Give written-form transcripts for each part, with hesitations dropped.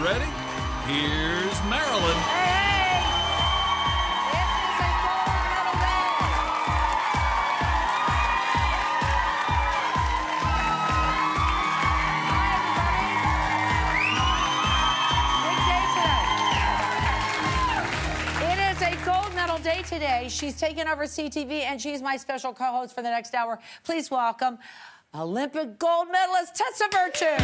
ready? Here's Marilyn. Hey! This is a gold medal day. Hi, everybody. Big day today. It is a gold medal day today. She's taking over CTV, and she's my special co-host for the next hour. Please welcome Olympic gold medalist Tessa Virtue.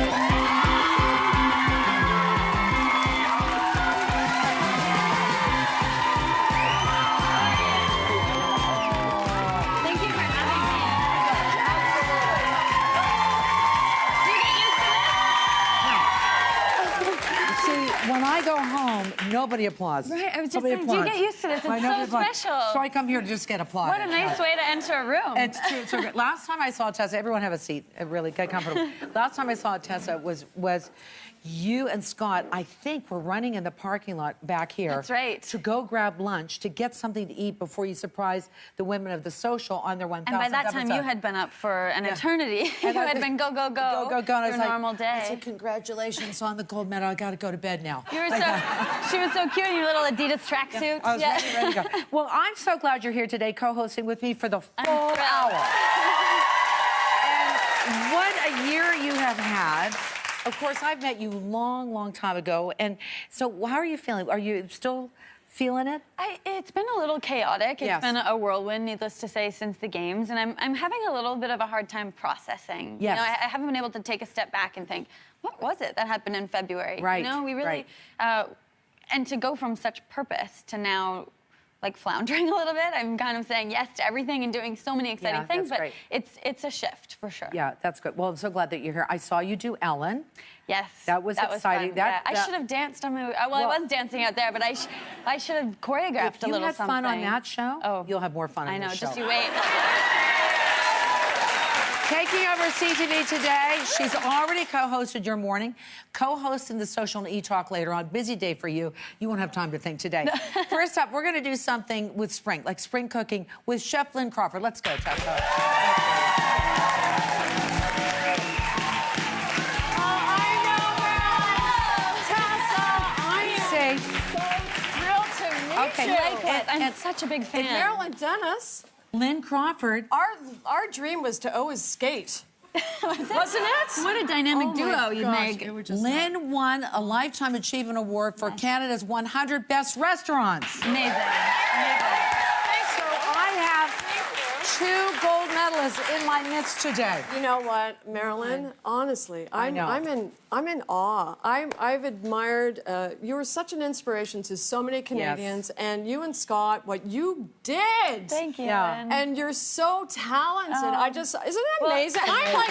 When I go home, nobody applauds. Right, I was just Nobody saying, do you get used to this? It's so special. So I come here to just get applauded. What a nice way to enter a room. It's true. So great. Last time I saw Tessa, everyone have a seat. Really get comfortable. Last time I saw Tessa was you and Scott, I think, were running in the parking lot back here. That's right. To go grab lunch, to get something to eat before you surprise the women of the social on their 1,000th And by that time, episode. you had been up for an eternity. You had been go, go, go. Go, go, go. And I was Your normal day. I said, congratulations on the gold medal. I got to go to bed now. You were she was so cute in your little Adidas tracksuit. I was ready to go. Well, I'm so glad you're here today co-hosting with me for the full thrilled. hour. And what a year you have had. Of course, I've met you long, long time ago. And so how are you feeling? Are you still feeling it? It's been a little chaotic. It's Yes. been a whirlwind, needless to say, since the games. And I'm having a little bit of a hard time processing. Yes. You know, I haven't been able to take a step back and think, what was it that happened in February? Right, You know, we really... right. And to go from such purpose to now... like floundering a little bit. I'm kind of saying yes to everything and doing so many exciting things, that's but great. it's a shift for sure. Yeah, that's good. Well, I'm so glad that you're here. I saw you do Ellen. Yes. That was exciting. Fun. I should have danced on my... Well, I was dancing out there, but I should have choreographed a little something. If you had fun on that show, you'll have more fun on this show. I know, just you wait. Taking over CTV today, she's already co-hosted your morning, co-hosting the Social and E-Talk later on. Busy day for you. You won't have time to think today. First up, we're going to do something with spring, like spring cooking with Chef Lynn Crawford. Let's go, Tessa. I'm such a big fan. And Marilyn, Denis. Lynn Crawford. Our dream was to always skate. Wasn't it? What a dynamic duo you make. Lynn won a Lifetime Achievement Award for Canada's 100 Best Restaurants. Amazing. So I have 2 gold medalists in my midst today. You know what, Marilyn? Honestly, I'm in awe. I've admired. You were such an inspiration to so many Canadians, and you and Scott, what you did. Thank you. Yeah. And you're so talented. Isn't it amazing? I'm like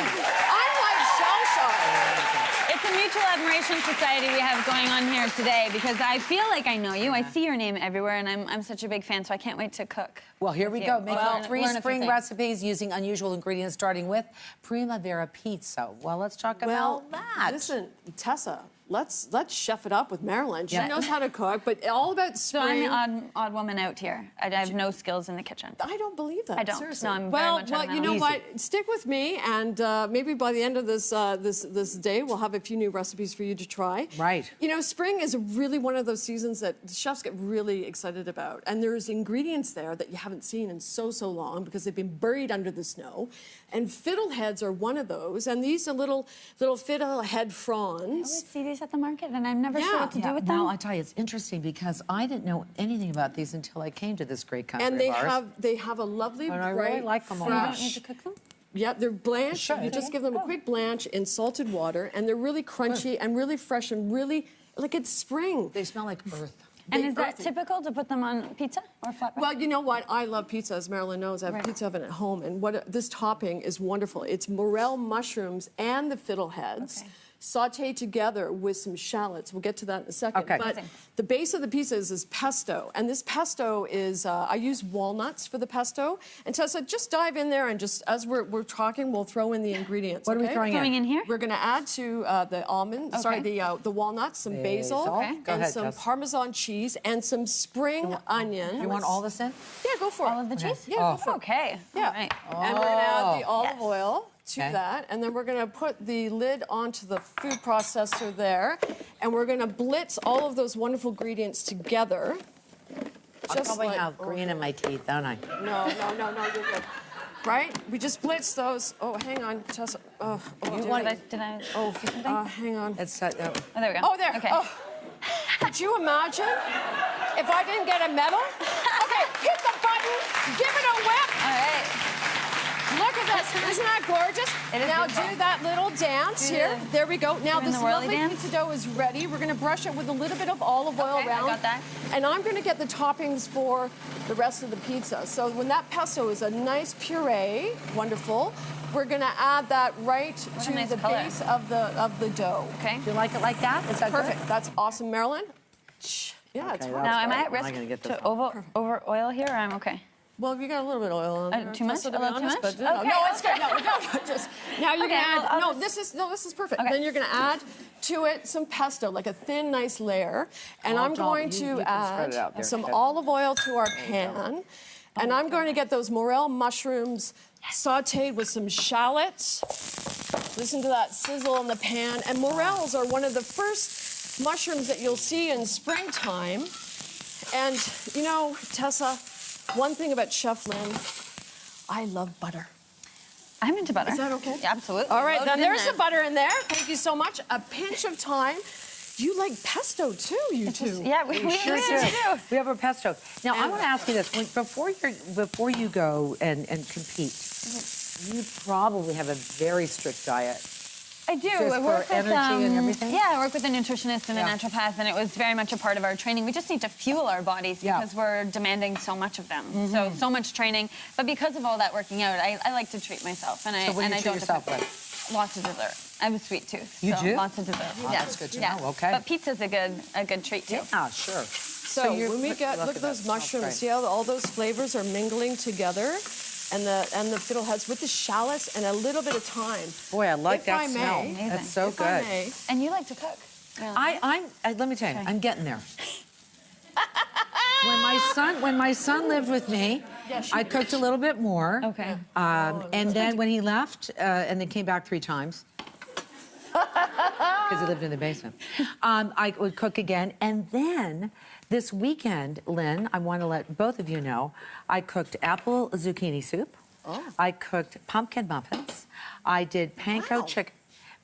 shell-shocked. It's a mutual admiration society we have going on here today because I feel like I know you. I see your name everywhere, and I'm such a big fan, so I can't wait to cook. Well, here we go. Making Learn 3 a few spring things. recipes using unusual ingredients, starting with Primavera pizza. Well, let's talk about that. Listen, Tessa, let's chef it up with Marilyn. She Yeah. knows how to cook, but all about So spring. I'm the odd woman out here. I have no skills in the kitchen. I don't believe that. I don't. Seriously. No, I'm very well, much well, you know what? Stick with me, and maybe by the end of this this day, we'll have a few new recipes for you to try. Right. You know, spring is really one of those seasons that chefs get really excited about, and there's ingredients there that you haven't seen in so long because they've been buried under the snow, and fiddleheads are one of those. And these are little fiddlehead prawns. I always see these at the market, and I'm never sure what to do with them. Well, I tell you, it's interesting because I didn't know anything about these until I came to this great country And of ours. they have a lovely, And I bright, really like them all. You fresh. don't need to cook them? Yeah, they're blanched. Sure. You just give them a quick blanch in salted water, and they're really crunchy and really fresh and really like it's spring. They smell like earth. And Big is that earthy. typical to put them on pizza or flatbread? Well, you know what? I love pizza, as Marilyn knows. I have a pizza oven at home, and this topping is wonderful. It's morel mushrooms and the fiddleheads. Okay. Sauteed together with some shallots. We'll get to that in a second. Okay. But the base of the pizza is pesto, and this pesto is, I use walnuts for the pesto. And Tessa, just dive in there, and just as we're talking, we'll throw in the ingredients. What are we throwing in? Throwing in here? We're going to add to the almond, sorry, the walnuts, some basil, Okay. Go and ahead, some Tess. Parmesan cheese, and some spring onion. You want all this in? Yeah, go for it. All of the cheese? Yeah, go for it. Okay. Yeah. All right. And we're going to add the olive oil. to that, and then we're going to put the lid onto the food processor there, and we're going to blitz all of those wonderful ingredients together. I probably have green in my teeth, don't I? No, you're good. Right? We just blitz those. Oh, hang on, Tessa. Oh, Did I oh, do something? hang on. It's Oh, there we go. Oh, there. Okay. Oh. Could you imagine if I didn't get a medal? Okay, hit the button, give it a whip. All right. Look at this. Isn't that gorgeous? It is now beautiful. do that little dance here. There we go. Now Doing this the whirly lovely dance? pizza dough is ready. We're going to brush it with a little bit of olive oil Okay, I around. got that. And I'm going to get the toppings for the rest of the pizza. So when that pesto is a nice puree, wonderful, we're going to add that right to nice the color. base of the dough. Okay. Do you like it like that? Is that Perfect. good? That's awesome, Marilyn. Yeah, it's Okay, perfect. Now, am I at I'm risk gonna get to this one. over oil here, or I'm okay? Well, you got a little bit of oil on there. Too much? Tessa, to A be little too honest, much? but, no, Okay, no, it's good. No, just now you're Okay, gonna add. well, I'll No, just- this is perfect. Okay. Then you're gonna add to it some pesto, like a thin, nice layer, and I'm going you to can spread it out add there, some Tessa. olive oil to our pan, and I'm going to get those morel mushrooms sautéed with some shallots. Listen to that sizzle in the pan. And morels are one of the first mushrooms that you'll see in springtime. And you know, Tessa, one thing about Chef Lynn, I love butter. I'm into butter. Is that okay? Yeah, absolutely. All right, Loaded then in there's there. the butter in there. Thank you so much. A pinch of thyme. You like pesto too, you two. Yeah, we Sure do. do. We have our pesto. Now, I want to ask you this. Before you go and compete, you probably have a very strict diet. I do. Just I work for with, energy and everything? Yeah, I work with a nutritionist and Yeah. a naturopath, and it was very much a part of our training. We just need to fuel our bodies Yeah. because we're demanding so much of them. So much training. But because of all that working out, I like to treat myself, and I So what do you treat don't yourself depend- with? Lots of dessert. I have a sweet tooth. You so do? Lots of dessert. Oh, that's good to know. Okay. But pizza's a good treat too. Ah, sure. So when we get, look at those that. mushrooms, Smells see how all those flavors are mingling together? And the fiddleheads with the shallots and a little bit of thyme. Boy, I like If that I smell. may, That's so if I good. may, And you like to cook. Yeah. Let me tell you, I'm getting there. When my son lived with me, I cooked a little bit more. Okay. And then when he left, and then came back 3 times, because he lived in the basement, I would cook again. And then this weekend, Lynn, I want to let both of you know, I cooked apple zucchini soup. I cooked pumpkin muffins. I did panko chicken.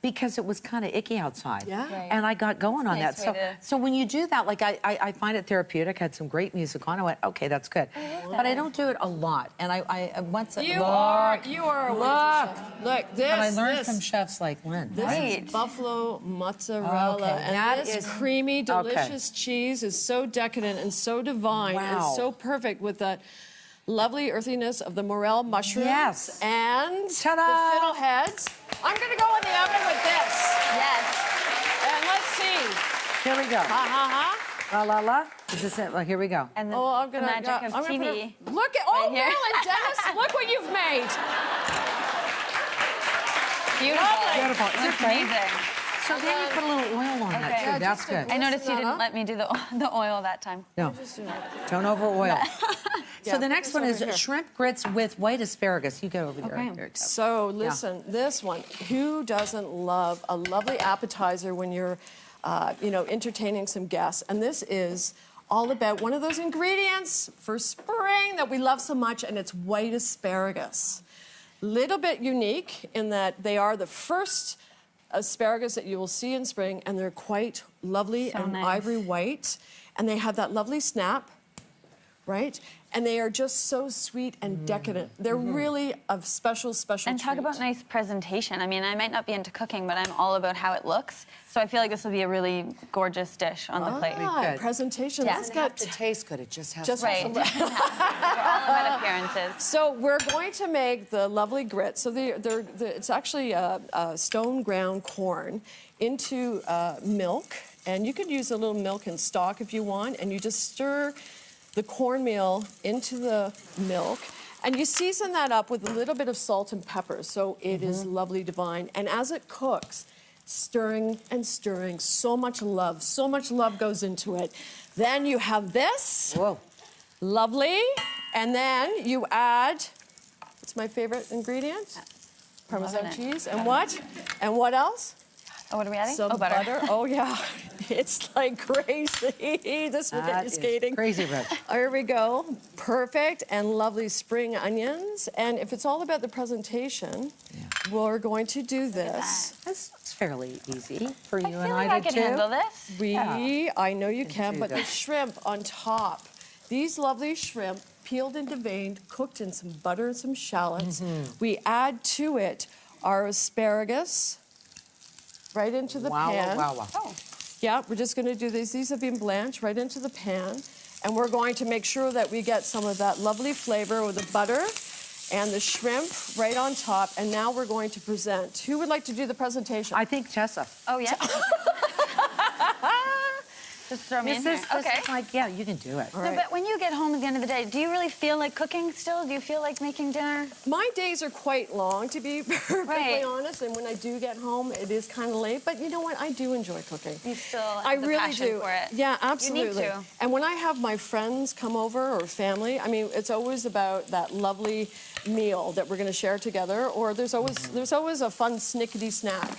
Because it was kind of icky outside. Yeah. Right. And I got going on Nice that. way to- So when you do that, like I find it therapeutic. I had some great music on. I went, okay, that's good. But I don't do it a lot. And I once a you are a wonderful chef. Look, this. But I learned this. from chefs like Lynn. This Right. is buffalo mozzarella, Okay, and that this is- creamy, delicious cheese is so decadent and so divine and Wow. so perfect with that lovely earthiness of the morel mushrooms Yes. and Ta-da! the fiddleheads. I'm going to go in the oven with this, Yes. and let's see. Here we go. Ha ha ha. La la la. Is this it? Well, here we go. And the, Oh, I'm the gonna magic of I'm gonna put TV. it- look at right here. Marilyn, Dennis, look what you've made. Beautiful. Beautiful. Is it Looks great? amazing. So then you put a little oil on that Okay. too. Yeah, That's just a good. I noticed you Listen that didn't up. let me do the oil that time. No, don't over oil. Yeah, So the next this one over is here. shrimp grits with white asparagus. You go over there. Okay. Here, Tessa. So listen, this one, who doesn't love a lovely appetizer when you're, entertaining some guests? And this is all about one of those ingredients for spring that we love so much, and it's white asparagus. Little bit unique in that they are the first asparagus that you will see in spring, and they're quite lovely So and nice. ivory white, and they have that lovely snap, right? And they are just so sweet and decadent. They're really a special And talk treat. about nice presentation. I mean, I might not be into cooking, but I'm all about how it looks. So I feel like this will be a really gorgeous dish on the plate. Good. Presentation. Yeah. Let's It doesn't have get. to taste good. It just has Just to. Right. We're all about appearances. So we're going to make the lovely grits. So it's actually stone ground corn into milk, and you could use a little milk and stock if you want, and you just stir the cornmeal into the milk, and you season that up with a little bit of salt and pepper, so it is lovely divine. And as it cooks, stirring and stirring, so much love goes into it. Then you have this, Whoa. lovely, and then you add, what's my favorite ingredient? Parmesan Loving it. cheese. And what? And what else? Oh, what are we adding? Some oh, butter. Oh, yeah. It's like crazy. This will get That you is skating. crazy rich. Here we go. Perfect and lovely spring onions. And if it's all about the presentation, we're going to do this. This is fairly easy for you I feel and like I I to can do. handle this. I know you can, do but the that. shrimp on top. These lovely shrimp, peeled and deveined, cooked in some butter and some shallots. We add to it our asparagus right into the pan. Wow. Oh, Yeah, we're just going to do these. These have been blanched right into the pan. And we're going to make sure that we get some of that lovely flavor with the butter and the shrimp right on top. And now we're going to present. Who would like to do the presentation? I think Tessa. oh yeah. Just throw me in here. This Okay. is like, yeah, you can do it. No, but when you get home at the end of the day, do you really feel like cooking still? Do you feel like making dinner? My days are quite long, to be perfectly Right. honest. And when I do get home, it is kind of late. But you know what? I do enjoy cooking. You still I have the really passion do. for it. Yeah, absolutely. You need to. And when I have my friends come over or family, I mean, it's always about that lovely meal that we're going to share together. Or there's always a fun snickety snack.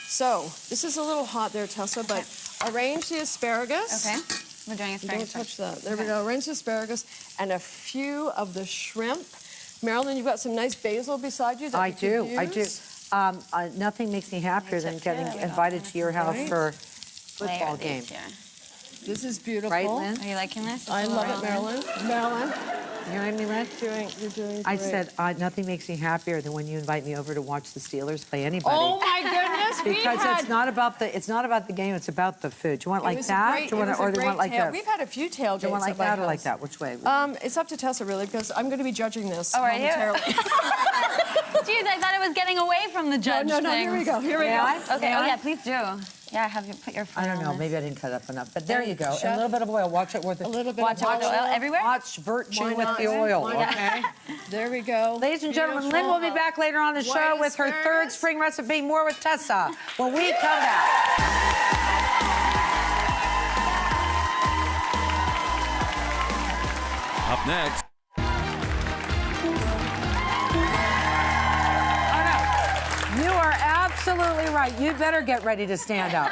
So this is a little hot there, Tessa, but arrange the asparagus. Okay. We're doing Don't asparagus. touch first. that. There we go. Arrange the asparagus and a few of the shrimp. Marilyn, you've got some nice basil beside you that I you do. could I do. use. Nothing makes me happier than getting invited to your house Right. for Layer football these game. here. This is beautiful. Right, Lynn? Are you liking this? I love it, Marilyn. Marilyn, You know what I mean, Lynn? you're doing great. I said, nothing makes me happier than when you invite me over to watch the Steelers play anybody. Oh my goodness, we Because had, it's not about the game, it's about the food. Do you want it like was a that? great- Do you want it was a or do you want great like tail- this? We've had a few tailgates. Do you want like at my that or like house. that? Which way? It's up to Tessa really because I'm going to be judging this Oh, are you? momentarily. Jeez, I thought I was getting away from the judge no, thing. here we go. Here we May go. I? Okay, May oh I? yeah, please do. Yeah, have you put your phone I don't on know. this. Maybe I didn't cut up enough. But there you go. Chef. And a little bit of oil. Watch it with A little bit Watch of out, oil everywhere? Watch virtue Why with not? the oil. Why not? Okay. There we go. Ladies and gentlemen, Lynn will be back later on the show White with her third asparagus. spring recipe. More with Tessa when we come back. Up next, You are absolutely right. You better get ready to stand up.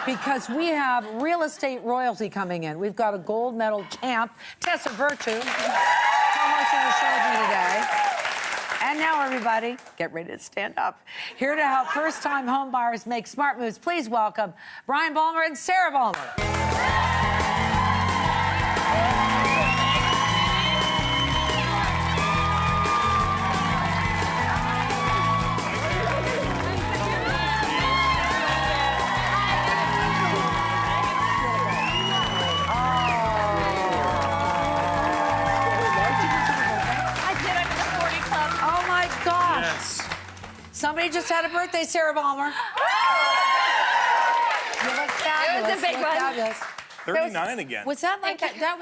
Because we have real estate royalty coming in. We've got a gold medal champ, Tessa Virtue, co-hosting the show with me today. And now, everybody, get ready to stand up. Here to help first-time home buyers make smart moves, please welcome Brian Balmer and Sarah Balmer. I did it for the 40 Club. Oh, my gosh. Somebody just had a birthday, Sarah Balmer. You look fabulous. It was a big You look one. fabulous. 39 again. Was that like that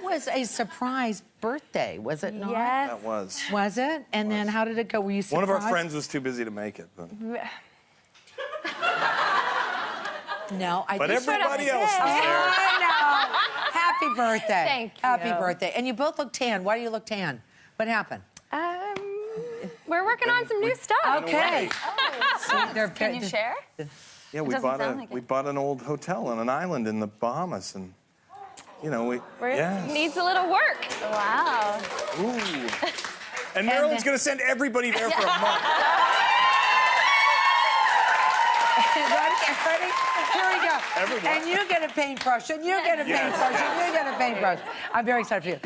was a surprise birthday, was it not? Yes. That was. Was it? And then how did it go? Were you One surprised? of our friends was too busy to make it. But, No, I but think everybody else was there. I know. Happy birthday. Thank Happy you. birthday. And you both look tan. Why do you look tan? What happened? We're working on some new stuff. Okay. Can you share? Yeah, we doesn't bought sound like it. we bought an old hotel on an island in the Bahamas, and you know yes. Needs a little work. Wow. Ooh. And Marilyn's gonna send everybody there for a month. Ready? Here we go. Everyone. And you get a paintbrush, and you get a paintbrush, and you get a paintbrush. I'm very excited for you.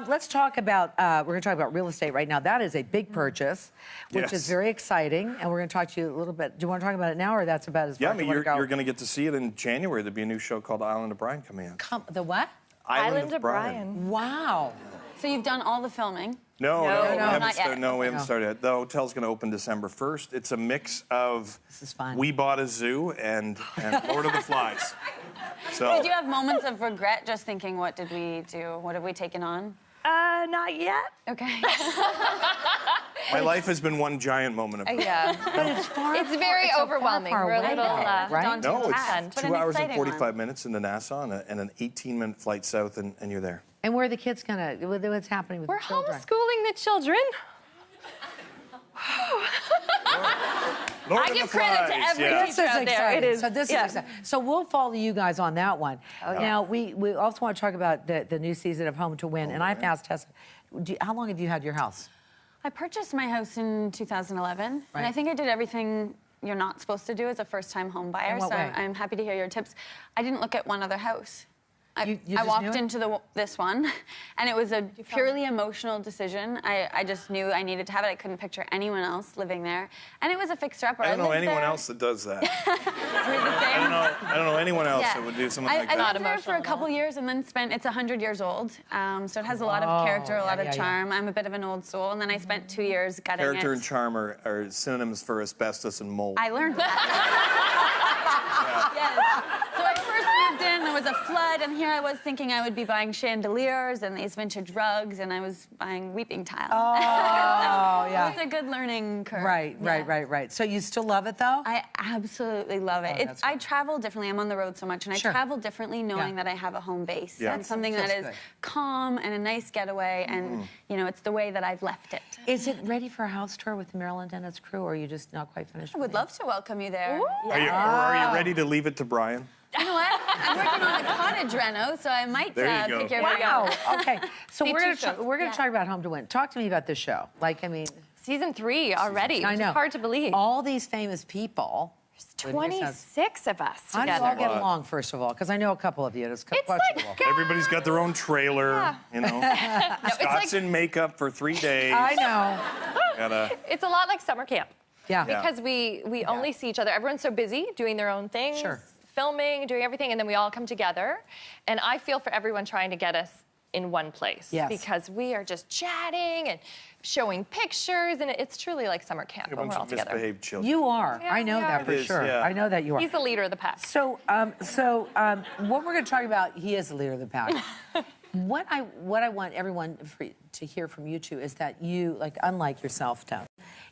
Let's talk about, we're going to talk about real estate right now. That is a big purchase, which Yes. is very exciting. And we're going to talk to you a little bit. Do you want to talk about it now, or that's about as far Yeah, I as mean you want to go? you're gonna get to see it in January. There'll be a new show called Island of Bryan coming out. The what? Island of Bryan. Wow. So you've done all the filming. No, No, we not haven't yet. started. No, we haven't No. started yet. The hotel's going to open December 1st. It's a mix of This is fun. We Bought a Zoo and Lord of the Flies. So Did you have moments of regret just thinking, what did we do? What have we taken on? Not yet. Okay. my life has been one giant moment of Yeah. But it's far. It's very far, overwhelming. far We're a away little, now, right? daunting No, task, it's but 2 an hours and exciting 45 one. minutes into Nassau and an 18-minute flight south, and you're there. And where are the kids gonna? What's happening with We're the children? homeschooling the children. Lord I of give the credit to Flies, every yeah. This teacher is out there. exciting. It is. So this is exciting. So we'll follow you guys on that one. Now we also want to talk about the new season of Home to Win, and I have to ask Tessa, how long have you had your house? I purchased my house in 2011, and I Right. think I did everything you're not supposed to do as a first-time home buyer. In what so way? I'm happy to hear your tips. I didn't look at one other house. I You just knew walked it? into this one, and it was a purely emotional decision. I just knew I needed to have it. I couldn't picture anyone else living there, and it was a fixer-upper. I don't know lived anyone there. else that does that. We're the same. I don't know anyone else Yeah. that would do something I like that. lived there for a couple years and then spent, it's 100 years old, so it has a lot of character, a lot of charm. I'm a bit of an old soul, and then I spent 2 years gutting Character it. and charm are synonyms for asbestos and mold. I learned that. Yes. So I first moved in, there was a flood, and here I was thinking I would be buying chandeliers and these vintage rugs, and I was buying weeping tile. Oh, yeah. It was a good learning curve. Right. So you still love it, though? I absolutely love it. that's I travel differently. I'm on the road so much, and Sure. I travel differently knowing Yeah. that I have a home base Yeah. and something that Feels is good. calm and a nice getaway, and it's the way that I've left it. Is it ready for a house tour with Marilyn Dennis crew, or are you just not quite finished? I would love to welcome you there. Are you ready to leave it to Brian? You know what? I'm working on a cottage reno, so I might There you go. pick your Wow. Okay. So See, we're two gonna shows. we're gonna Yeah. talk about Home to Win. Talk to me about this show. Like, I mean, Season 3 already. I Which know. is hard to believe. All these famous people. 26 of us How do you together. all get along, first of all? Because I know a couple of you. It's It's questionable. like, Everybody's got their own trailer, you know. it's Scott's like in makeup for 3 days. I know. Gotta, it's a lot like summer camp. Yeah. Because we only see each other. Everyone's so busy doing their own things, Sure. filming, doing everything, and then we all come together. And I feel for everyone trying to get us in one place. Yes. Because we are just chatting and showing pictures, and it's truly like summer camp a when bunch we're all of together. misbehaved children. You are. Yeah, I know we that are. for It is, sure. yeah. I know that you are. He's the leader of the pack. So, what we're going to talk about, he is the leader of the pack. What I want everyone to hear from you two is that you, like, unlike yourself, Tess,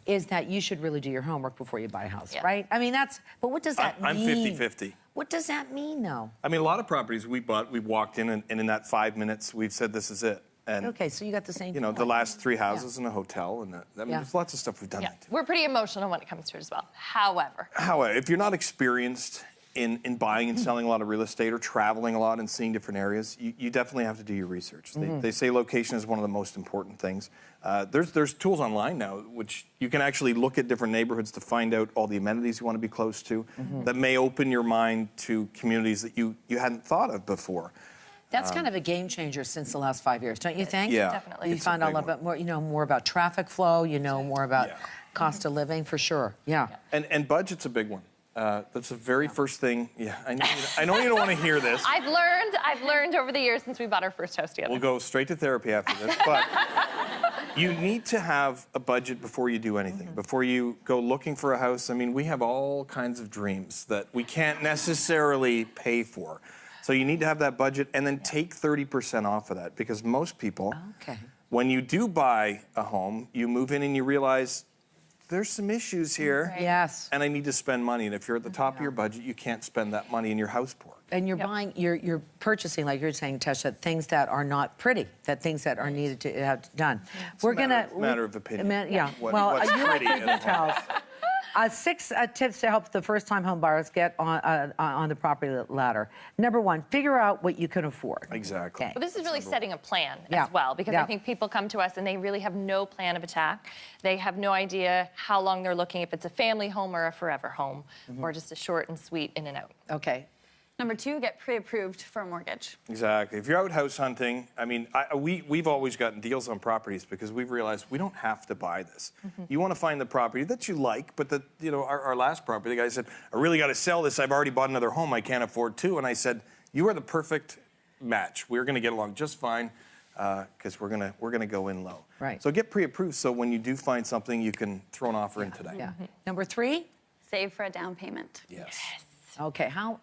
is that you should really do your homework before you buy a house, Yeah. right? I mean, but what does that I'm mean? 50-50. What does that mean, though? I mean, a lot of properties we bought, we walked in, and in that 5 minutes, we've said this is it. And, Okay, so you got the same. you know, the last 3 houses and a hotel, and I mean, Yeah. there's lots of stuff we've done. Yeah, that too. we're pretty emotional when it comes to it as well. However, However, if you're not experienced in buying and selling a lot of real estate or traveling a lot and seeing different areas, you definitely have to do your research. They say location is one of the most important things. There's tools online now which you can actually look at different neighborhoods to find out all the amenities you want to be close to that may open your mind to communities that you hadn't thought of before. That's kind of a game changer since the last 5 years, don't you think? Yeah. Definitely. You It's a find out a big little one. bit more, more about traffic flow, more about Yeah. cost of living, for sure. Yeah. And budget's a big one. That's the very first thing. Yeah, I know you don't want to hear this. I've learned over the years since we bought our first house together. We'll go straight to therapy after this, but you need to have a budget before you do anything. Before you go looking for a house, I mean, we have all kinds of dreams that we can't necessarily pay for. So you need to have that budget and then take 30% off of that, because most people, Okay. when you do buy a home, you move in and you realize there's some issues here. Yes. And I need to spend money. And if you're at the top of your budget, you can't spend that money in your house poor. And you're buying, you're purchasing, like you're saying, Tessa, things that are not pretty, things that are needed to have done. We're gonna matter of opinion. Yeah. What's you like pretty the at home. details. 6 tips to help the first-time home buyers get on the property ladder. Number 1, figure out what you can afford. Exactly. Okay. But this is really setting a plan Yeah. as well, because Yeah. I think people come to us and they really have no plan of attack. They have no idea how long they're looking, if it's a family home or a forever home, or just a short and sweet in and out. Okay. Number 2, get pre-approved for a mortgage. Exactly. If you're out house hunting, I mean, we've always gotten deals on properties because we've realized we don't have to buy this. You want to find the property that you like, but our last property, the guy said, I really got to sell this. I've already bought another home. I can't afford two. And I said, you are the perfect match. We're going to get along just fine because we're gonna go in low. Right. So get pre-approved so when you do find something, you can throw an offer in today. Yeah. Number 3. Save for a down payment. Yes. Okay. How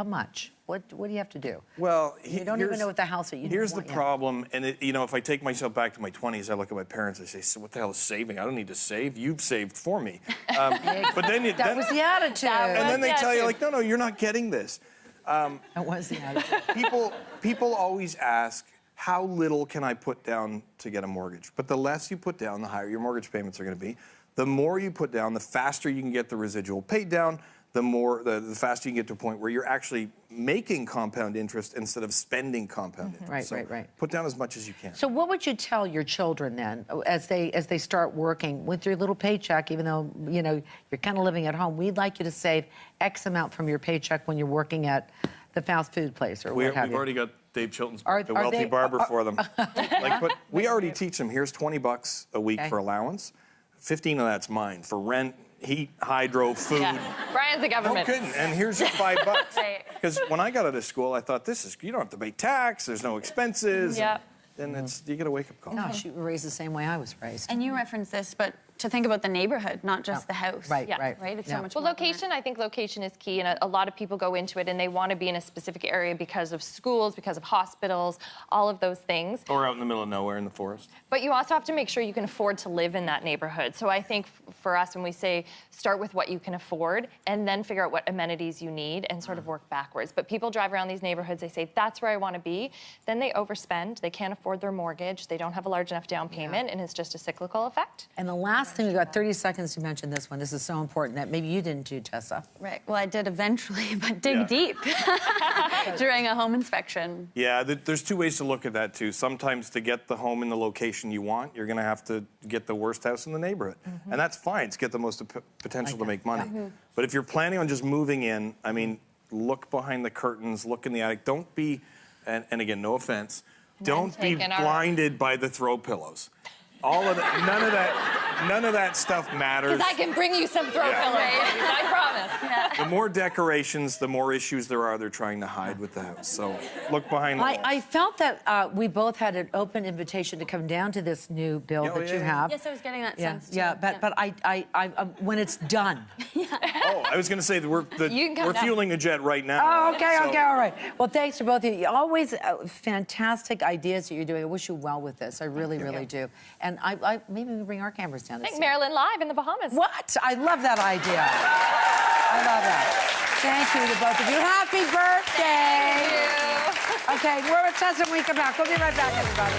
much? What do you have to do? Well, You don't even know what the house that you Here's the want yet. problem, and if I take myself back to my 20s, I look at my parents, I say, so what the hell is saving? I don't need to save. You've saved for me. But then That was the attitude. and then they Yeah, tell you, true. like, no, you're not getting this. That was the attitude. People always ask, how little can I put down to get a mortgage? But the less you put down, the higher your mortgage payments are going to be. The more you put down, the faster you can get the residual paid down, the faster you can get to a point where you're actually making compound interest instead of spending compound interest. Right. Put down as much as you can. So what would you tell your children then as they start working with your little paycheck, even though, you know, you're kind of living at home? We'd like you to save X amount from your paycheck when you're working at the fast food place or what have you. We've already got Dave Chilton's Are the wealthy they- barber for them. But we already teach them, here's $20 a week for allowance. 15 of that's mine for rent, heat, hydro, food. Yeah. Brian's the government. No kidding. And here's your $5. Right. Because when I got out of school, I thought, you don't have to pay tax, there's no expenses. Yeah. And you get a wake-up call. Gosh, you were raised the same way I was raised. And you referenced this, but to think about the neighborhood, not just the house. Right. It's Yeah. so much Well, more than location, I think location is key, and a lot of people go into it and they want to be in a specific area because of schools, because of hospitals, all of those things. Or out in the middle of nowhere in the forest. But you also have to make sure you can afford to live in that neighborhood. So I think for us, when we say start with what you can afford and then figure out what amenities you need and sort of work backwards. But people drive around these neighborhoods, they say, that's where I want to be. Then they overspend, they can't afford their mortgage, they don't have a large enough down payment, and it's just a cyclical effect. And the last thing, we've got 30 seconds to mention this one. This is so important that maybe you didn't do, Tessa. Right. Well, I did eventually, but dig deep during a home inspection. Yeah, there's two ways to look at that, too. Sometimes to get the home in the location you want, you're going to have to get the worst house in the neighborhood. And that's fine. It's get the most potential to make money. But if you're planning on just moving in, I mean, look behind the curtains, look in the attic. Don't be, and again, no offense, don't be blinded by the throw pillows. All of that, none of that stuff matters. Because I can bring you some throw pillows, I promise. The more decorations, the more issues there are they're trying to hide with the house. So look behind the walls. I felt that we both had an open invitation to come down to this new build that you have. Yes, I was getting that sense too. Yeah, but I when it's done. Oh, I was going to say that we're fueling a jet right now. Oh, okay, all right. Well, thanks to both of you. Always fantastic ideas that you're doing. I wish you well with this. I really, really do. And I maybe we can bring our cameras down. I think Marilyn live in the Bahamas. What? I love that idea. I love that. Thank you to both of you. Happy birthday. Thank you. Okay, we're with Tessa when we come back. We'll be right back, everybody.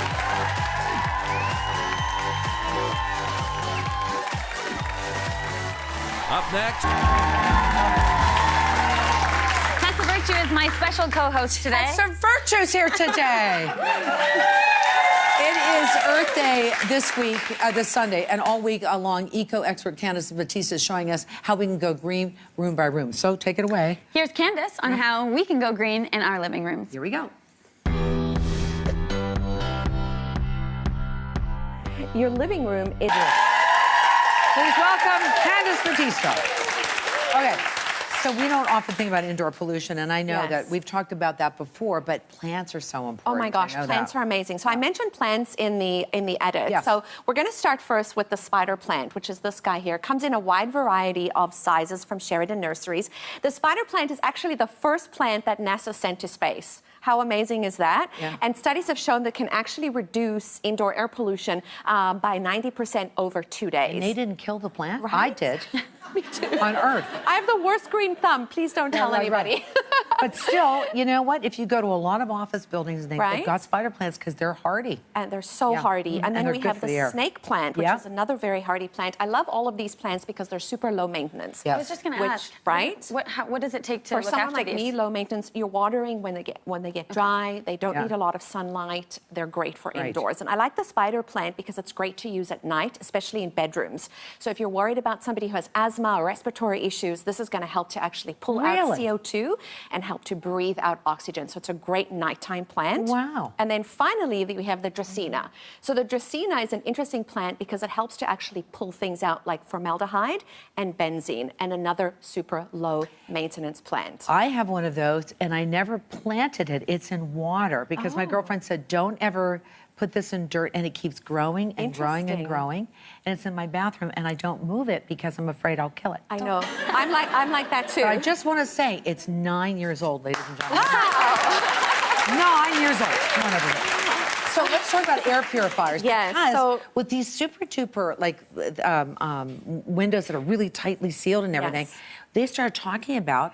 Up next. Tessa Virtue is my special co-host today. Tessa Virtue's here today. It is Earth Day this week, this Sunday, and all week along, eco-expert Candace Batista is showing us how we can go green room by room. So take it away. Here's Candace on how we can go green in our living rooms. Here we go. Your living room is... Please welcome Candace Batista. Okay. So we don't often think about indoor pollution, and I know that we've talked about that before, but plants are so important. Oh my gosh, plants are amazing. So I mentioned plants in the edit. Yes. So we're going to start first with the spider plant, which is this guy here. It comes in a wide variety of sizes from Sheridan Nurseries. The spider plant is actually the first plant that NASA sent to space. How amazing is that? Yeah. And studies have shown that it can actually reduce indoor air pollution by 90% over 2 days. And they didn't kill the plant? Right? I did. Me too. On Earth. I have the worst green thumb. Please don't tell anybody. But still, you know what? If you go to a lot of office buildings, they've got spider plants because they're hardy. And they're so hardy. And then we have the snake plant, which is another very hardy plant. I love all of these plants because they're super low maintenance. Yes. I was just going to ask. Right? What does it take to For look someone after like these? me, low maintenance, you're watering when they get dry. They don't need a lot of sunlight. They're great for indoors. And I like the spider plant because it's great to use at night, especially in bedrooms. So if you're worried about somebody who has asthma or respiratory issues, this is going to help to actually pull out CO2 and help to breathe out oxygen. So it's a great nighttime plant. Wow. And then finally, we have the Dracaena. So the Dracaena is an interesting plant because it helps to actually pull things out like formaldehyde and benzene, and another super low maintenance plant. I have one of those, and I never planted it. It's in water because my girlfriend said, don't ever put this in dirt, and it keeps growing and growing and growing. And it's in my bathroom, and I don't move it because I'm afraid I'll kill it. I know. I'm like that too. But I just want to say, it's 9 years old, ladies and gentlemen. Wow. 9 years old. Come on over here. So let's talk about air purifiers. Yes. Because so with these super duper windows that are really tightly sealed and everything, they started talking about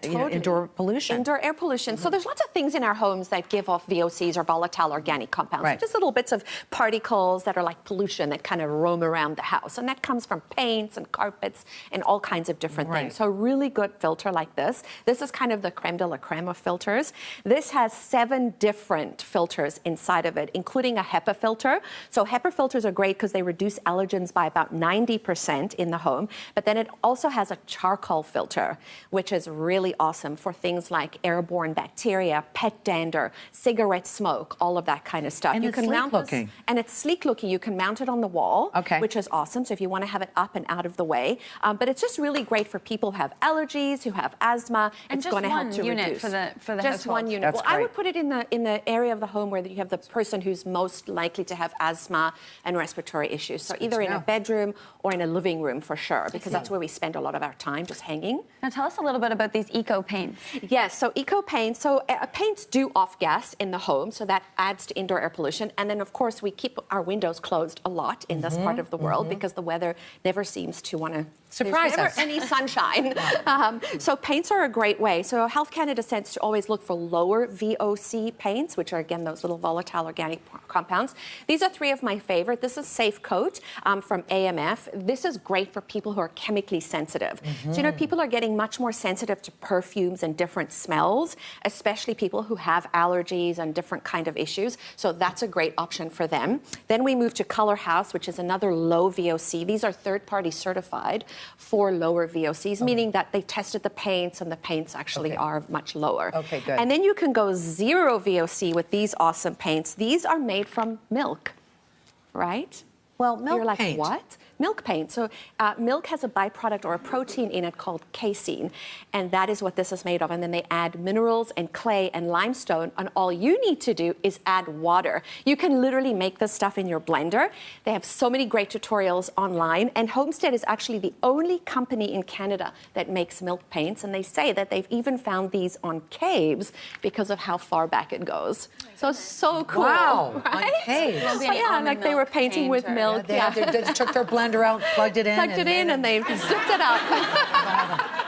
indoor pollution. Indoor air pollution. So there's lots of things in our homes that give off VOCs or volatile organic compounds. Right. Just little bits of particles that are like pollution that kind of roam around the house. And that comes from paints and carpets and all kinds of different things. So a really good filter like this. This is kind of the creme de la creme of filters. This has 7 different filters inside of it, including a HEPA filter. So HEPA filters are great because they reduce allergens by about 90% in the home. But then it also has a charcoal filter, which is really awesome for things like airborne bacteria, pet dander, cigarette smoke, all of that kind of stuff. And you it's can sleek mount looking. And it's sleek looking. You can mount it on the wall, which is awesome. So if you want to have it up and out of the way, but it's just really great for people who have allergies, who have asthma. And it's just going to help one to unit reduce. for the just household. one unit. That's Well, I great. would put it in the area of the home where you have the person who's most likely to have asthma and respiratory issues. So either in a bedroom or in a living room for sure, because that's where we spend a lot of our time just hanging. Now tell us a little bit about these eco paints. Yes, so eco paints. So paints do off gas in the home, so that adds to indoor air pollution. And then, of course, we keep our windows closed a lot in this part of the world because the weather never seems to want to surprise never us. any sunshine. So paints are a great way. So Health Canada tends to always look for lower VOC paints, which are, again, those little volatile organic compounds. These are 3 of my favorite. This is Safe Coat from AMF. This is great for people who are chemically sensitive. So, you know, people are getting much more sensitive to perfumes and different smells, especially people who have allergies and different kind of issues. So that's a great option for them. Then we move to Color House, which is another low VOC. These are third-party certified for lower VOCs, meaning that they tested the paints and the paints actually are much lower. Okay, good. And then you can go 0 VOC with these awesome paints. These are made from milk, right? Well, milk You're like, paint. what? Milk paint. So milk has a byproduct or a protein in it called casein, and that is what this is made of. And then they add minerals and clay and limestone, and all you need to do is add water. You can literally make this stuff in your blender. They have so many great tutorials online, and Homestead is actually the only company in Canada that makes milk paints, and they say that they've even found these on caves because of how far back it goes. So cool. Wow, right? on caves. Won't be So, any yeah, almond like they were milk painting with paint or- milk. They took their blender out, plugged it in. And they zipped it out.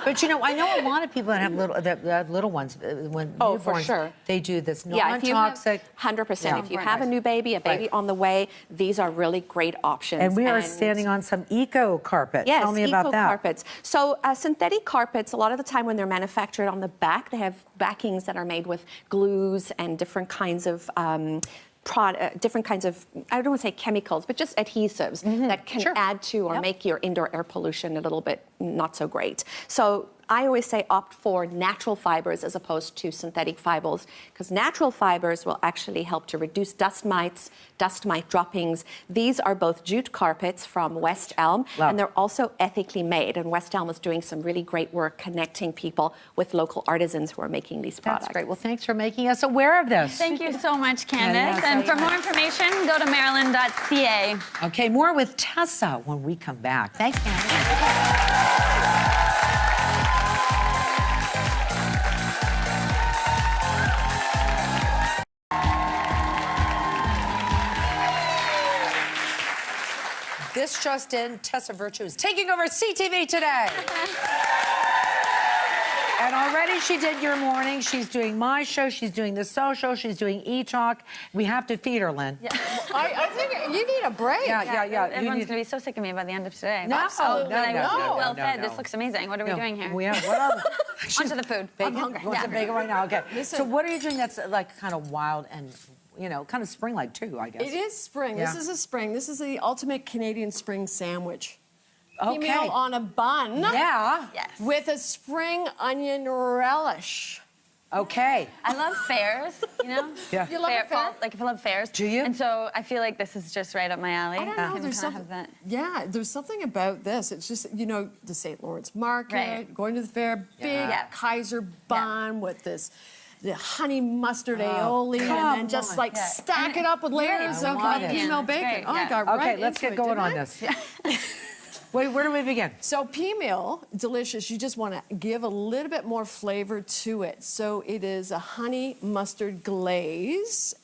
But you know, I know a lot of people that have little ones when Oh, newborns, for sure. they do this Yeah, if you have non-toxic. 100%. If you have a Right. new baby, a baby Right. on the way, these are really great options. And we are standing on some eco carpet. Yes, Tell me about eco that. carpets. So synthetic carpets, a lot of the time when they're manufactured on the back, they have backings that are made with glues and different kinds of different kinds of, I don't want to say chemicals, but just adhesives that can add to or make your indoor air pollution a little bit not so great. So I always say opt for natural fibers as opposed to synthetic fibers, because natural fibers will actually help to reduce dust mite droppings. These are both jute carpets from West Elm, and they're also ethically made. And West Elm is doing some really great work connecting people with local artisans who are making these products. That's great. Well, thanks for making us aware of this. Thank you so much, Candace. Yes, And for more information, go to marilyn.ca. Okay, more with Tessa when we come back. Thanks, Candace. This just in, Tessa Virtue is taking over CTV today. And already she did Your Morning. She's doing my show. She's doing The Social. She's doing E-Talk. We have to feed her, Lynn. Yeah. I think you need a break. Yeah. Everyone's going to be so sick of me by the end of today. No, Absolutely. no, no, Well no, fed. no. This looks amazing. What are we doing here? We have, what else? On to the food. Bacon? I'm hungry. You want some bacon right now? Okay. Listen. So what are you doing that's like kind of wild and, you know, kind of spring-like too, I guess? It is spring. Yeah. This is a spring. This is the ultimate Canadian spring sandwich. Okay. Female on a bun. Yeah. Yes. With a spring onion relish. Okay. I love fairs, you know? Yeah. You love a fair? Like, if I love fairs. Do you? And so I feel like this is just right up my alley. I don't know. Can There's kinda something. have that. Yeah, there's something about this. It's just, you know, the St. Lawrence Market, Right. going to the fair, big Yeah. Kaiser bun with this. The honey mustard aioli, come and then just on. like Yeah. stack it up with layers I of want it. female It's bacon. great, Oh, I yeah. got Okay, right let's into get it, going didn't on I? this. Wait, where do we begin? So pea meal, delicious. You just want to give a little bit more flavor to it. So it is a honey mustard glaze.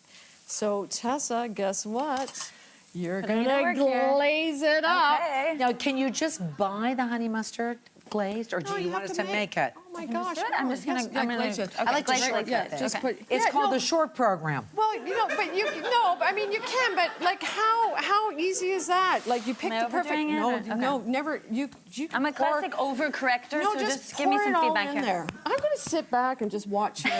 So Tessa, guess what? You're Putting it to gonna work here. glaze it up. Okay. Now, can you just buy the honey mustard? glazed, or do you want us to make it? Oh my gosh! I'm just gonna. I'm gonna. glaze it. I like to glaze short it. Yeah, just put. It's yeah, called no, the short program. Well, you know, but you no, I mean you can, but like how easy is that? Like you pick Am I the perfect. overdoing it, No, or- okay. no, never. You I'm a pour- classic overcorrector, No, so just give pour me some it all feedback in here. there. I'm going to sit back and just watch you.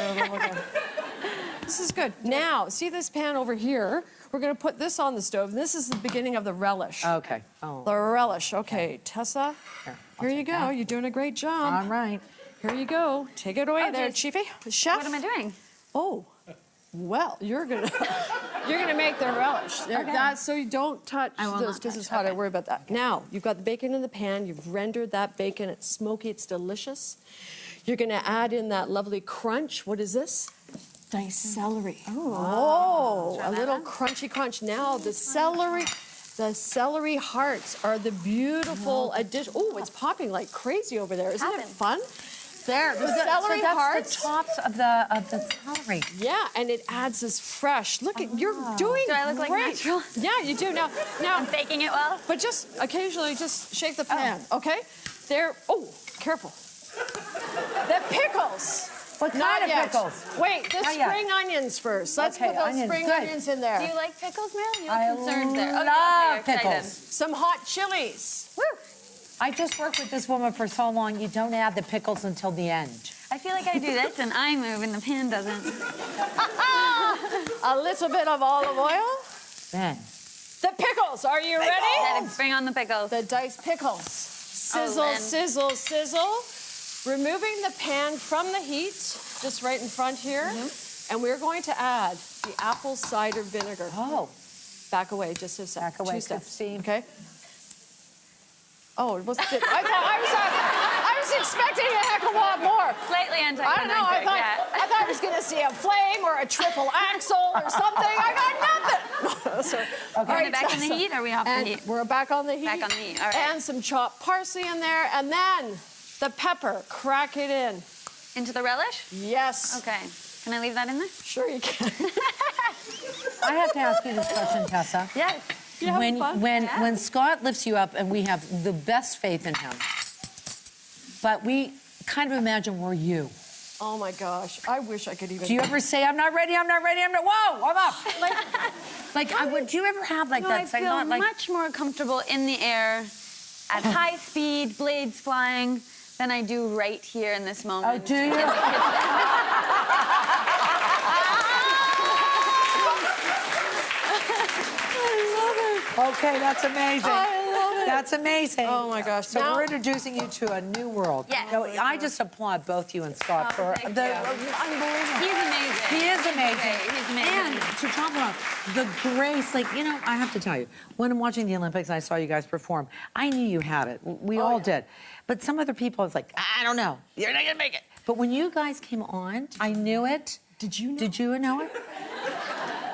This is good. Now, see this pan over here? We're going to put this on the stove. This is the beginning of the relish. Okay. Oh. The relish. Okay, Tessa, I'll here you take go. that. You're doing a great job. All right. Here you go. Take it away there, geez. Chiefy. The chef. What am I doing? Oh, well, you're gonna make the relish. There, that's so you don't touch I will this not because touch, it's hot. I okay. worry about that. Now you've got the bacon in the pan. You've rendered that bacon. It's smoky. It's delicious. You're gonna add in that lovely crunch. What is this? Diced celery. Oh, a little crunchy crunch. Now the celery hearts are the beautiful addition. Oh, it's popping like crazy over there. Isn't it fun? There, the celery so that's hearts. the tops of the celery. Yeah, and it adds this fresh. Look at you're doing. Do I look like great. natural? Yeah, you do now. I'm baking it well. But just occasionally, just shake the pan, okay? There. Oh, careful. The pickles. What Not kind of yet. pickles? Wait, the Not yet. spring onions first. Let's Okay, put those onions, spring good. onions in there. Do you like pickles, Marilyn? You I look concerned there. Okay, love okay, you're excited. pickles. Some hot chilies. Woo! I just worked with this woman for so long. You don't add the pickles until the end. I feel like I do this and I move and the pan doesn't. A little bit of olive oil. Then. The pickles. Are you ready? Let's bring on the pickles. The diced pickles. Sizzle, Lynn. sizzle, sizzle. Removing the pan from the heat, just right in front here. And we're going to add the apple cider vinegar. Oh. Back away, just a sec. Back away, 2 steps. 15. Okay. Oh, it wasn't. I was expecting a heck of a lot more. Slightly I don't know. I thought I was going to see a flame or a triple axle or something. I got nothing. So, all Are we right, back in the Tessa. heat or are we off the And heat? we're back on the heat. Back on the heat, all right. And some chopped parsley in there, and then the pepper. Crack it in. Into the relish? Yes. Okay. Can I leave that in there? Sure you can. I have to ask you this question, Tessa. Yes. You having fun? When Scott lifts you up, and we have the best faith in him, but we kind of imagine we're you. Oh my gosh. I wish I could even. Do you ever say, I'm not ready, I'm not ready, I'm not, whoa, I'm up. Do you ever have like No, that? I feel much more comfortable in the air at high speed, blades flying, than I do right here in this moment. Oh, do you? Okay, that's amazing. I love it. That's amazing. Oh my gosh. So Now- we're introducing you to a new world. Yes. No, I just applaud both you and Scott for thank the you. unbelievable. He's amazing. He is amazing. He's amazing. And to top it off, the grace, I have to tell you, when I'm watching the Olympics and I saw you guys perform, I knew you had it. We all did. But some other people, I was like, I don't know. You're not going to make it. But when you guys came on, I knew it. Did you know? Did you know it?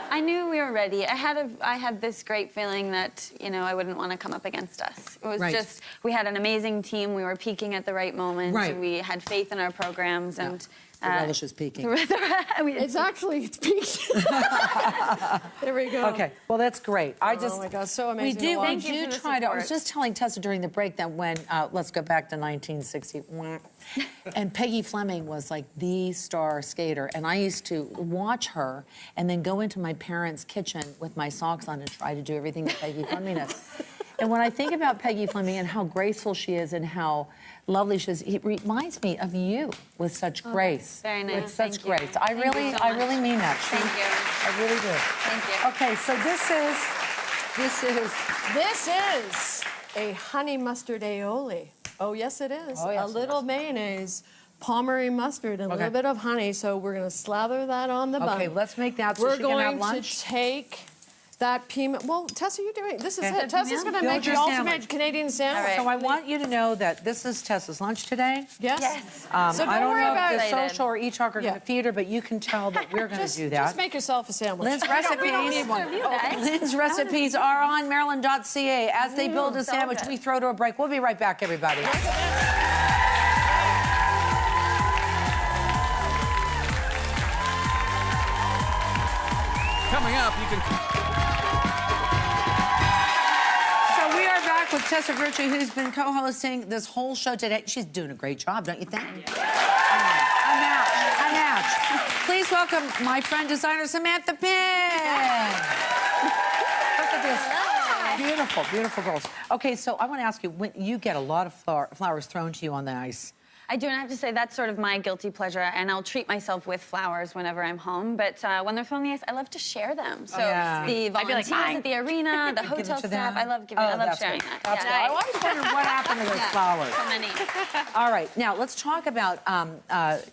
I knew we were ready. I had this great feeling that, I wouldn't want to come up against us. It was Right. just, we had an amazing team. We were peaking at the right moment. Right. We had faith in our programs. And The relish is peaking. It's actually peaked. There we go. Okay, well, that's great. Oh my God, so amazing We do, to watch. we Thank you do for the try to. I was support. just telling Tessa during the break that when, let's go back to 1960, and Peggy Fleming was like the star skater, and I used to watch her and then go into my parents' kitchen with my socks on and try to do everything that Peggy Fleming does. And when I think about Peggy Fleming and how graceful she is and how lovely she is, it reminds me of you with such grace. very nice. With such Thank you. grace. I Thank you really, so I much. really mean that. Thank you. I really do. Thank you. Okay, so this is a honey mustard aioli. Oh, yes, it is. Oh, yes, a it little is. mayonnaise, Pommery mustard, and a little bit of honey. So we're going to slather that on the bun. Okay, let's make that so We're she can have going lunch. to take that peanut. Well, Tessa, you're doing. This is Okay. it. Tessa's going to Build make your the ultimate sandwich. Canadian sandwich. All right. So I want you to know that this is Tessa's lunch today. Yes. Yes. So don't I don't worry know about if it. the social or e-talk are going Yeah. to feed her, but you can tell that we're going to do that. Just make yourself a sandwich. Lynn's We don't recipes. need one. You guys. Lynn's recipes are on Maryland.ca. As they build a so sandwich, good. we throw to a break. We'll be right back, everybody. Coming up, you can. So we are back with with Tessa, who's been co-hosting this whole show today. She's doing a great job, don't you think? A match. Please welcome my friend, designer Samantha Pin. Look at this. Beautiful, beautiful girls. Okay, so I want to ask you, when you get a lot of flowers thrown to you on the ice. I do, and I have to say that's sort of my guilty pleasure, and I'll treat myself with flowers whenever I'm home. But when they're thrown on the ice, I love to share them. So the volunteers at the arena, the hotel staff, I love sharing that. That's good. I always wondered what happened to those flowers. So many. All right, now let's talk about,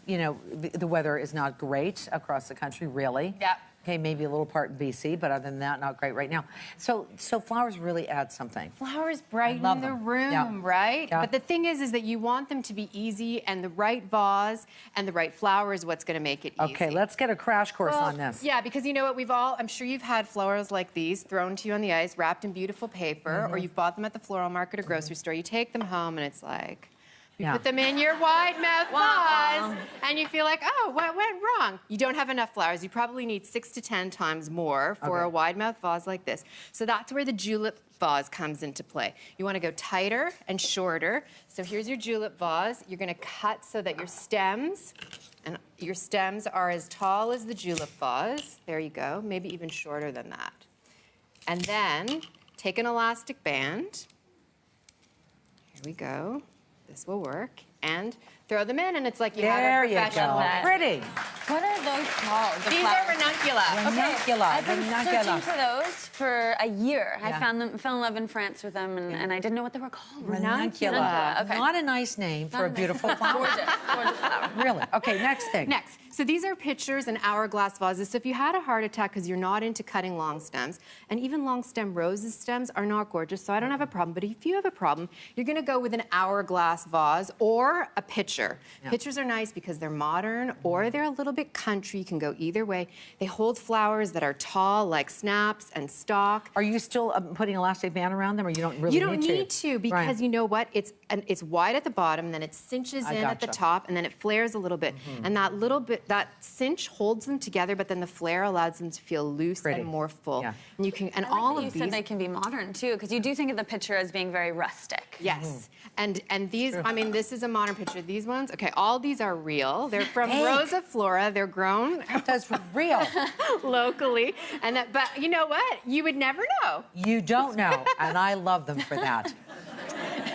you know, the weather is not great across the country, really. Yeah. Okay, maybe a little part in BC, but other than that, not great right now. So flowers really add something. Flowers brighten the room, right? Yeah. But the thing is that you want them to be easy, and the right vase and the right flower is what's going to make it easy. Okay, let's get a crash course on this. Yeah, because you know what, I'm sure you've had flowers like these thrown to you on the ice, wrapped in beautiful paper, or you've bought them at the floral market or grocery store. You take them home, and it's like, you put them in your wide mouth vase, and you feel like, oh, what went wrong? You don't have enough flowers. You probably need 6 to 10 times more for a wide mouth vase like this. So that's where the julep vase comes into play. You want to go tighter and shorter. So here's your julep vase. You're going to cut so that your stems are as tall as the julep vase. There you go, maybe even shorter than that. And then take an elastic band. Here we go. This will work. And throw them in, and it's like you have a professional. There you go. Pretty. What are those called? These are ranuncula. Ranuncula. I've been Ranuncula. searching for those for a year. I fell in love in France with them, and I didn't know what they were called. Ranuncula. Okay. Not a nice name for a beautiful flower. Gorgeous flower. Really? Okay, next thing. Next. So these are pitchers and hourglass vases. So if you had a heart attack because you're not into cutting long stems, and even long stem roses stems are not gorgeous, so I don't have a problem. But if you have a problem, you're going to go with an hourglass vase or a pitcher. Yeah. Pitchers are nice because they're modern or they're a little bit country. You can go either way. They hold flowers that are tall, like snaps and stalk. Are you still putting elastic band around them, or you don't really need to? You don't need to because you know what? It's wide at the bottom, then it cinches in at the top, and then it flares a little bit. And that little bit, that cinch holds them together, but then the flare allows them to feel loose and more full. Yeah. And you can, and all of these. You said they can be modern too, because you do think of the picture as being very rustic. Yes, and these. I mean, this is a modern picture. These ones, okay, all these are real. They're from Rosa Flora. They're grown. That's real. Locally, and that. But you know what? You would never know. You don't know, and I love them for that.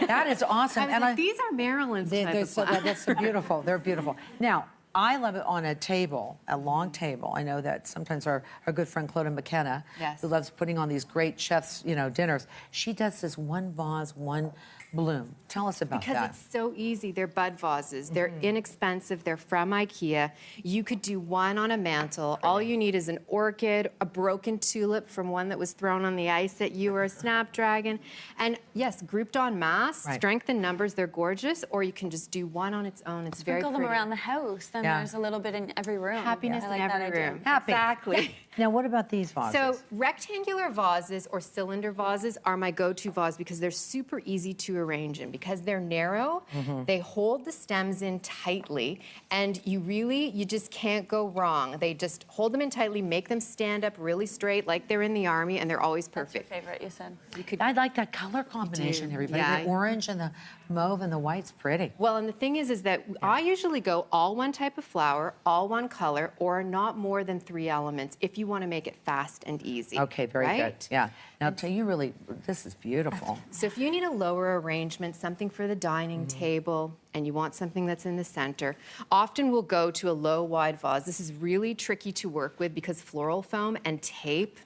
That is awesome. And like, these are Marilyn's. That's so beautiful. They're beautiful. Now, I love it on a table, a long table. I know that sometimes our good friend Clodagh McKenna, who loves putting on these great chefs, dinners, she does this one vase, one bloom. Tell us about that. Because it's so easy. They're bud vases. They're inexpensive. They're from IKEA. You could do one on a mantle. All you need is an orchid, a broken tulip from one that was thrown on the ice at you, or a snapdragon. And yes, grouped en masse, strength in numbers, they're gorgeous. Or you can just do one on its own. It's very pretty. Sprinkle them around the house. Then there's a little bit in every room. Happiness in every room. Happy. Exactly. Now, what about these vases? So rectangular vases or cylinder vases are my go-to vase because they're super easy to arrange in. Because they're narrow, they hold the stems in tightly, and you just can't go wrong. They just hold them in tightly, make them stand up really straight like they're in the army, and they're always perfect. That's your favorite, you said. I like that color combination, everybody. The orange and the mauve and the white's pretty. Well, and the thing is that I usually go all one type of flower, all one color, or not more than 3 elements if you want to make it fast and easy. Okay, very good. Yeah. Now, this is beautiful. So if you need a lower arrangement, something for the dining table, and you want something that's in the center, often we'll go to a low, wide vase. This is really tricky to work with because floral foam and tape,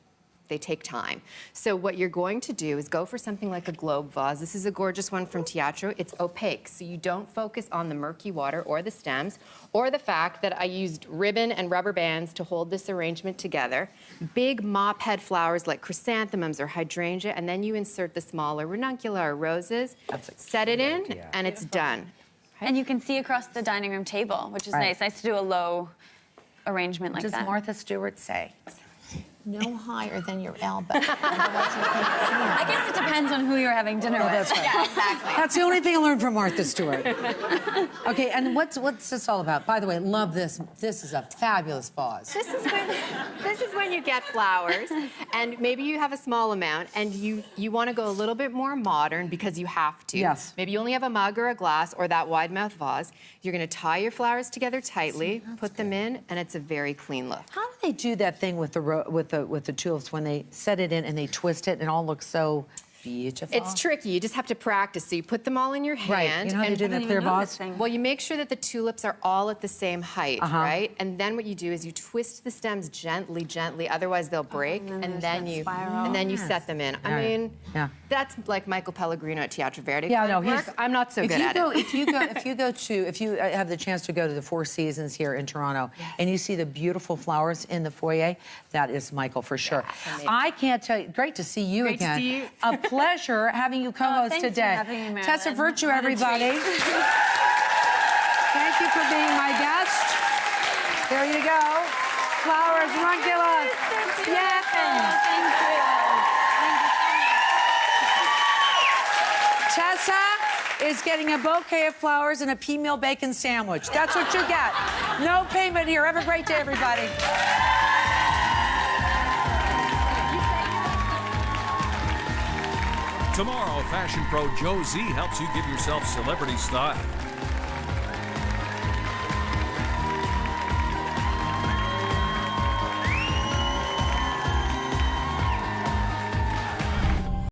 they take time. So what you're going to do is go for something like a globe vase. This is a gorgeous one from Teatro. It's opaque, so you don't focus on the murky water or the stems, or the fact that I used ribbon and rubber bands to hold this arrangement together. Big mop head flowers like chrysanthemums or hydrangea, and then you insert the smaller ranuncula or roses, set it in, and it's done. And you can see across the dining room table, which is nice. Nice to do a low arrangement like that. What does Martha Stewart say? no higher than your elbow. Otherwise you can't see it. I guess it depends on who you're having dinner with. That's right. Yeah, exactly. That's the only thing I learned from Martha Stewart. Okay, and what's this all about? By the way, love this. This is a fabulous vase. This is when you get flowers, and maybe you have a small amount, and you want to go a little bit more modern because you have to. Yes. Maybe you only have a mug or a glass or that wide mouth vase. You're going to tie your flowers together tightly, put them in, and it's a very clean look. How do they do that thing with the tulips when they set it in and they twist it and it all looks so beautiful? It's tricky. You just have to practice. So you put them all in your hand. Right. You know how they do that clear vase? Well, you make sure that the tulips are all at the same height, right? And then what you do is you twist the stems gently, gently. Otherwise, they'll break, and then you set them in. I mean, that's like Michael Pellegrino at Teatro Verde. Yeah, no, I'm not so good at it. If you have the chance to go to the Four Seasons here in Toronto, and you see the beautiful flowers in the foyer, that is Michael for sure. I can't tell you. Great to see you again. To see you. A pleasure having you co-host thanks today. for having me, Marilyn. Tessa Virtue, What a everybody. Thank you for being my guest. There you go. Flowers, ranunculus. Yeah. Thank you. Tessa is getting a bouquet of flowers and a pea meal bacon sandwich. That's what you get. No payment here. Have a great day, everybody. Tomorrow, fashion pro Joe Z helps you give yourself celebrity style.